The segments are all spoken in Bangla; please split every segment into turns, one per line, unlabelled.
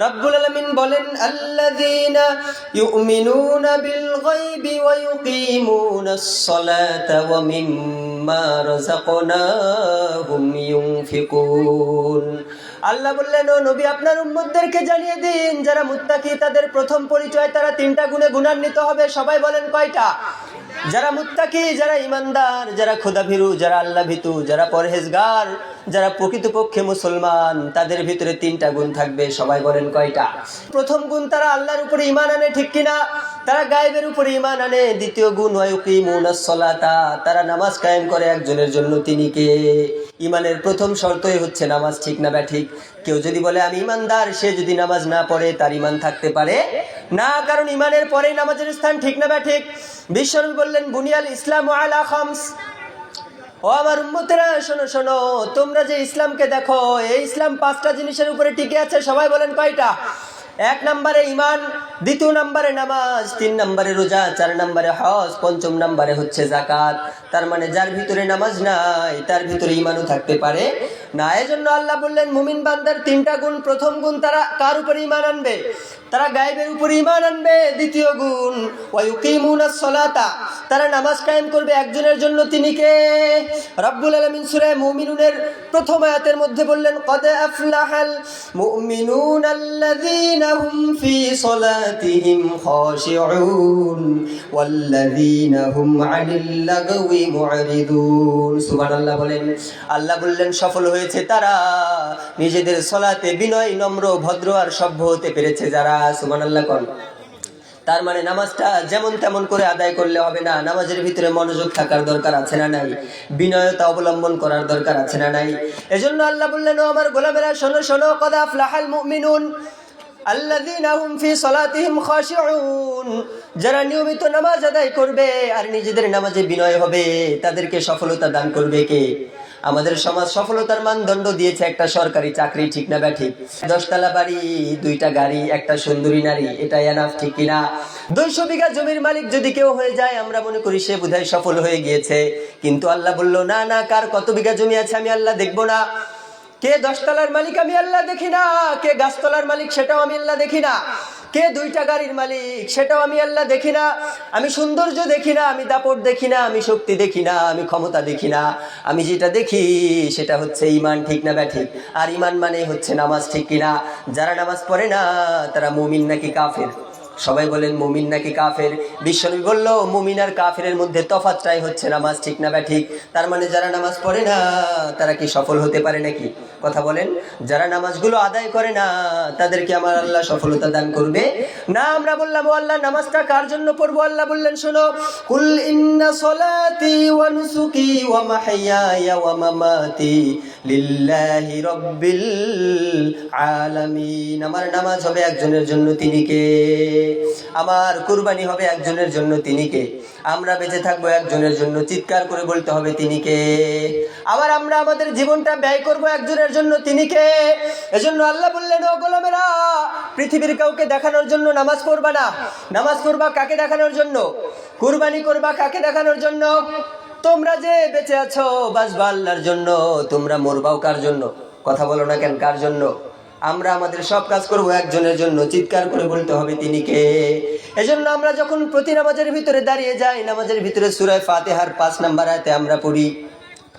রব্বুল আলামিন বলেন, আল্লাযীনা ইউমিনুনা বিল গায়বি ওয়া ইউকিমুনাস সালাতা ওয়া মিম্মা রাযাকনাহুম ইউনফিকুন। আল্লাহ বললেন, ও নবী, আপনার উম্মতদেরকে জানিয়ে দিন, যারা মুত্তাকি তাদের প্রথম পরিচয় তারা তিনটা গুণে গুণান্বিত হবে। সবাই বলেন কয়টা? যারা মুত্তাকি, যারা ইমানদার, যারা খোদাভীরু, যারা আল্লাহ ভীতু, যারা পরহেজগার, যারা প্রকৃতপক্ষে মুসলমান, তাদের ভিতরে তিনটা গুণ থাকবে। সবাই বলেন কয়টা? প্রথম গুণ, তারা আল্লাহর উপরে ঈমান আনে, ঠিক কিনা? তারা গায়েবের উপরে ঈমান আনে। দ্বিতীয় গুণ, ওয়া ইউকিমুনাস সালাতা, তারা নামাজ কায়েম করে একজনের জন্য, তিনি কে? ঈমানের প্রথম শর্তই হচ্ছে নামাজ, ঠিক না ব্যাঠিক? কেউ যদি বলে আমি ঈমানদার, সে যদি নামাজ না পড়ে তার ঈমান থাকতে পারে না, কারণ ঈমানের পরেই নামাজের স্থান, ঠিক না ব্যাঠিক? বিশ্বনবী বললেন, বুনিয়াল ইসলামু আলা খামস। ও আমার উম্মতেরা, শোনো শোনো, তোমরা যে ইসলামকে দেখো, এই ইসলাম পাঁচটা জিনিসের উপরে টিকে আছে। সবাই বলেন কয়টা? এক নম্বরে ঈমান, দ্বিতীয় নম্বরে নামাজ, তিন নম্বরে রোজা, চার নম্বরে হজ, পঞ্চম নম্বরে হচ্ছে যাকাত। তার মানে যার ভিতরে নামাজ নাই তার ভিতরে ঈমানও থাকতে পারে না। এজন্য আল্লাহ বললেন, মুমিন বান্দার তিনটা গুণ। প্রথম গুণ, তারা কার উপরে ঈমান আনবে? তারা গায়েবের উপরে ঈমান আনবে। দ্বিতীয় গুণ, ওয়া ইউকিমুনাস সালাতা, তারা নামাজ কায়েম করবে একজনের জন্য, তিনি কে? রব্বুল আলামিন সূরা মুমিনুনের প্রথম আয়াতের মধ্যে বললেন, ক্বাদ আফলাহাল মুমিনুনাল্লাযীনা হুম ফি সালাতিহিম খাশিউন ওয়াল্লাযীনা হুম আনিল লাগওয়ি মুরিদুন। সুবহানাল্লাহ বলেন। আল্লাহ বললেন, সফল হয়েছে তারা নিজেদের সালাতে বিনয়, নম্র, ভদ্র আর সভ্য হতে পেরেছে যারা। সুবহানাল্লাহ কোন। তার মানে নামাজটা যেমন তেমন করে আদায় করলে হবে না, নামাজের ভিতরে মনোযোগ থাকার দরকার আছে না নাই? বিনয়তা অবলম্বন করার দরকার আছে না নাই? এজন্য আল্লাহ বললেন, ও আমার গোলামেরা, শোনো শোনো, ক্বাদ আফলাহাল মুমিনুন আল্লাযীনা হুম ফি সালাতিহিম খাশিউন, যারা নিয়মিত নামাজ আদায় করবে আর নিজেদের নামাজে বিনয় হবে, তাদেরকে সফলতা দান করবে কে? আমাদের সমাজ সফলতার মানদণ্ড দিয়েছে একটা সরকারি চাকরি, ঠিক না ব্যাঠিক? 10 তলা বাড়ি, 2টা গাড়ি, একটা সুন্দরী নারী, এটা এনাফ, ঠিক কিনা? 200 বিঘা জমির মালিক যদি কেউ হয়ে যায়, আমরা মনে করি সে বোধহয় সফল হয়ে গিয়েছে। কিন্তু আল্লাহ বলল, না না, কার কত বিঘা জমি আছে আমি আল্লাহ দেখবো না। কে 10 তলার মালিক আমি আল্লাহ দেখি না, কে গাছতলার মালিক সেটাও আমি আল্লাহ দেখি না, কে 2টা গাড়ির মালিক সেটাও আমি আল্লাহ দেখি না। আমি সৌন্দর্য দেখি না, আমি দাপট দেখি না, আমি শক্তি দেখি না, আমি ক্ষমতা দেখি না। আমি যেটা দেখি সেটা হচ্ছে ঈমান, ঠিক না ব্যাঠিক? আর ঈমান মানে হচ্ছে নামাজ, ঠিক কিনা? যারা নামাজ পড়ে না তারা মুমিন নাকি কাফের? সবাই বলেন, মুমিন নাকি কাফের? বিশ্বনবী বলল, মুমিন আর কাফেরের মধ্যে তফাৎটাই হচ্ছে নামাজ, ঠিক না ব্যাঠিক? তার মানে যারা নামাজ পড়ে না তারা কি সফল হতে পারে নাকি? কথা বলেন। যারা নামাজগুলো আদায় করে না তাদেরকে আমার আল্লাহ সফলতা দান করবে না। আমরা বললাম, ও আল্লাহ, নামাজটা কার জন্য পড়বো? আল্লাহ বললেন, শোনো, কুল ইন্না সলাতি ওয়া নুসুকি ওয়া মাহইয়ায়া ওয়া মামাতি লিল্লাহি রাব্বিল আলামিন। আমার নামাজ হবে একজনের জন্য, তিনি কে? আমার কুরবানি হবে একজনের জন্য, তিনি কে? আমরা বেঁচে থাকবো একজনের জন্য, চিৎকার করে বলতে হবে, তিনি কে? আবার আমরা আমাদের জীবনটা ব্যয় করবো একজনের জন্য, তিনি কে? এজন্য আল্লাহ বললেন, ও গোলামেরা, পৃথিবীর কাউকে দেখানোর জন্য নামাজ পড়বা না। নামাজ পড়বা কাকে দেখানোর জন্য? কুরবানি করবা কাকে দেখানোর জন্য? তোমরা যে বেঁচে আছো বাঁচবা আল্লাহর জন্য, তোমরা মরবাও কার জন্য? কথা বলো না কেন, কার জন্য? আমরা আমাদের সব কাজ করব একজনের জন্য, চিৎকার করে বলতে হবে, তিনি কে? এজন্য আমরা যখন প্রতি নামাজের ভিতরে দাঁড়িয়ে যাই, নামাজের ভিতরে সূরা ফাতিহার 5 নম্বর আয়াতে আমরা পড়ি,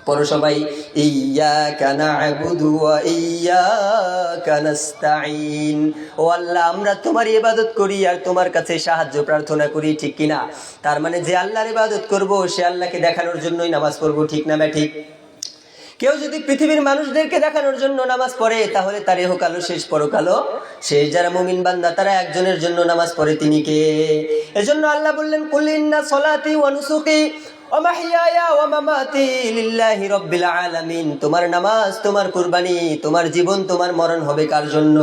পড়ো সবাই, ইয়্যাকা না'বুদু ওয়া ইয়্যাকা নাস্তাঈন। ও আল্লাহ, আমরা তোমার ইবাদত করি আর তোমার কাছে সাহায্য প্রার্থনা করি, ঠিক কিনা? তার মানে যে আল্লাহর ইবাদত করব সে আল্লাহকে দেখানোর জন্যই নামাজ পড়বো, ঠিক না ব্যাঠিক? কেউ যদি পৃথিবীর মানুষদেরকে দেখানোর জন্য নামাজ পড়ে তাহলে তার ইহকালও শেষ, পরকালও শেষ। যারা মুমিন বান্দা তারা একজনের জন্য নামাজ পড়ে, তিনি কে? এজন্য আল্লাহ বললেন, কুল ইন্না সলাতি ওয়া নুসুকি ওয়া মাহইয়ায়া ওয়া মামাতি লিল্লাহি রাব্বিল আলামিন। তোমার নামাজ, তোমার কুরবানি, তোমার জীবন, তোমার মরণ হবে কার জন্য?